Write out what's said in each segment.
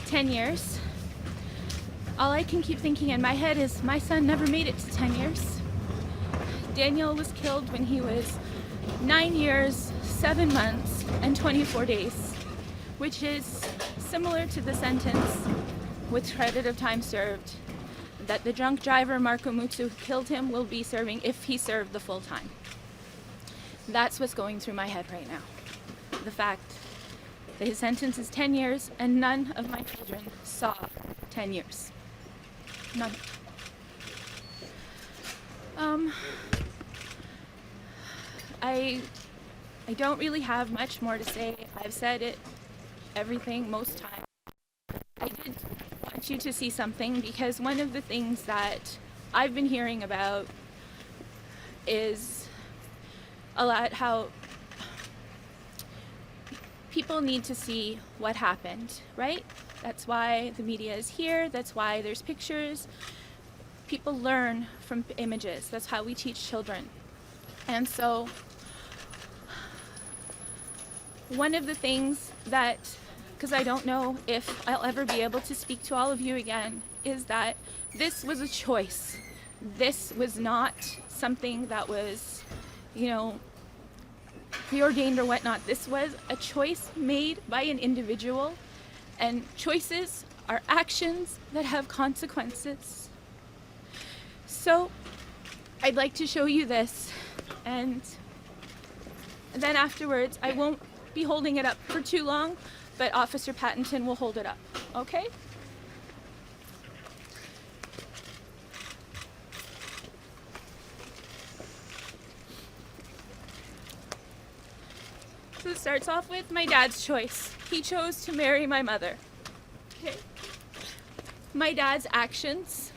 10 years. All I can keep thinking in my head is my son never made it to 10 years. Daniel was killed when he was 9 years, 7 months, and 24 days, which is similar to the sentence with credit of time served that the drunk driver Marco Muzzo who killed him will be serving if he served the full time. That's what's going through my head right now. The fact that his sentence is 10 years and none of my children saw 10 years. None. I don't really have much more to say. I've said it, everything, most times. I did want you to see something because one of the things that I've been hearing about is a lot how people need to see what happened, right? That's why the media is here. That's why there's pictures. People learn from images. That's how we teach children. And so one of the things that, because I don't know if I'll ever be able to speak to all of you again, is that this was a choice. This was not something that was, preordained or whatnot. This was a choice made by an individual, and choices are actions that have consequences. So I'd like to show you this, and then afterwards I won't be holding it up for too long, but Officer Pattinson will hold it up, okay? So it starts off with my dad's choice. He chose to marry my mother. Okay. My dad's actions.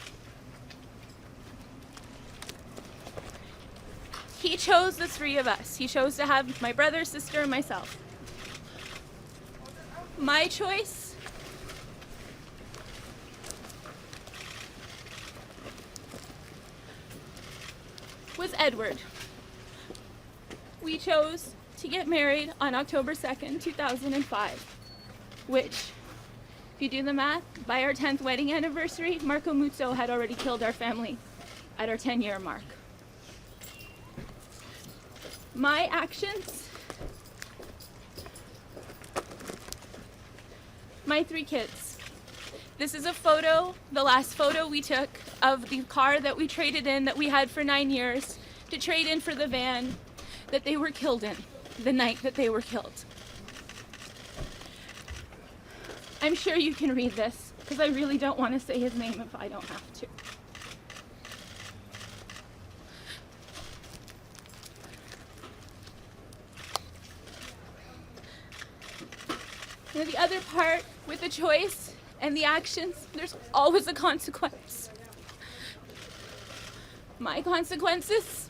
He chose the three of us. He chose to have my brother, sister, and myself. My choice was Edward. We chose to get married on October 2nd, 2005, which, if you do the math, by our 10th wedding anniversary, Marco Muzzo had already killed our family at our 10-year mark. My actions, my 3 kids. This is a photo, the last photo we took of the car that we traded in, that we had for 9 years, to trade in for the van that they were killed in, the night that they were killed. I'm sure you can read this, because I really don't want to say his name if I don't have to. Now the other part with the choice and the actions, there's always a consequence. My consequences,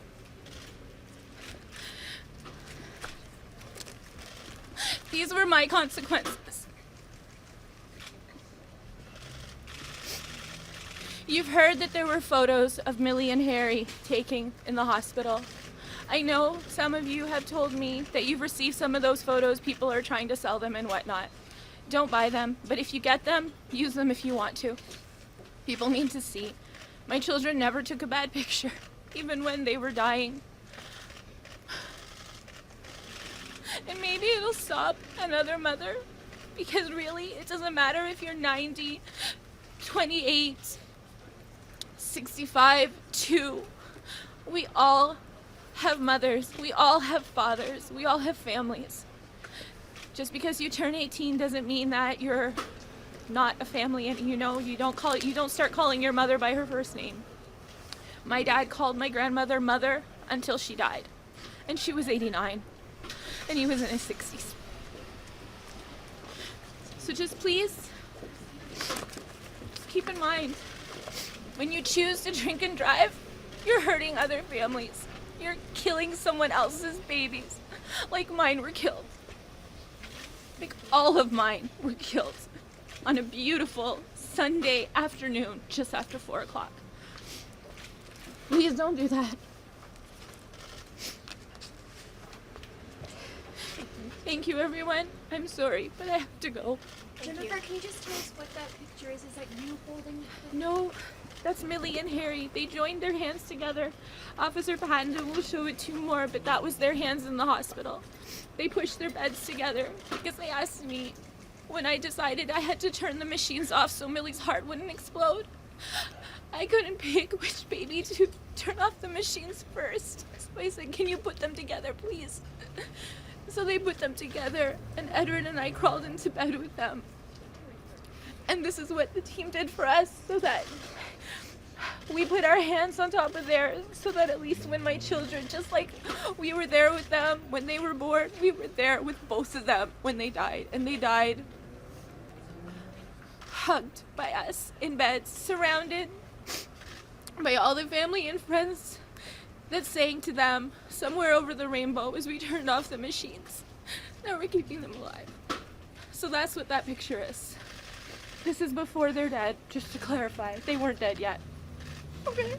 these were my consequences. You've heard that there were photos of Millie and Harry taking in the hospital. I know some of you have told me that you've received some of those photos. People are trying to sell them and whatnot. Don't buy them, but if you get them, use them if you want to. People need to see. My children never took a bad picture, even when they were dying. And maybe it'll stop another mother, because really, it doesn't matter if you're 90, 28, 65, 2. We all have mothers, we all have fathers, we all have families. Just because you turn 18 doesn't mean that you're not a family, and you don't start calling your mother by her first name. My dad called my grandmother mother until she died, and she was 89, and he was in his 60s. So just please keep in mind, when you choose to drink and drive, you're hurting other families. You're killing someone else's babies, like mine were killed. Like all of mine were killed on a beautiful Sunday afternoon, just after 4 o'clock. Please don't do that. Thank you, everyone. I'm sorry, but I have to go. Jennifer, can you just tell us what that picture is? Is that you holding the... No, that's Millie and Harry. They joined their hands together. Officer Panda will show it to you more, but that was their hands in the hospital. They pushed their beds together because they asked me when I decided I had to turn the machines off so Millie's heart wouldn't explode. I couldn't pick which baby to turn off the machines first. So I said, can you put them together, please? So they put them together, and Edward and I crawled into bed with them. And this is what the team did for us, so that we put our hands on top of theirs, so that at least when my children, just like we were there with them when they were born, we were there with both of them when they died. And they died hugged by us in beds, surrounded by all the family and friends that sang to them somewhere over the rainbow as we turned off the machines. Now we're keeping them alive. So that's what that picture is. This is before they're dead, just to clarify. They weren't dead yet. Okay.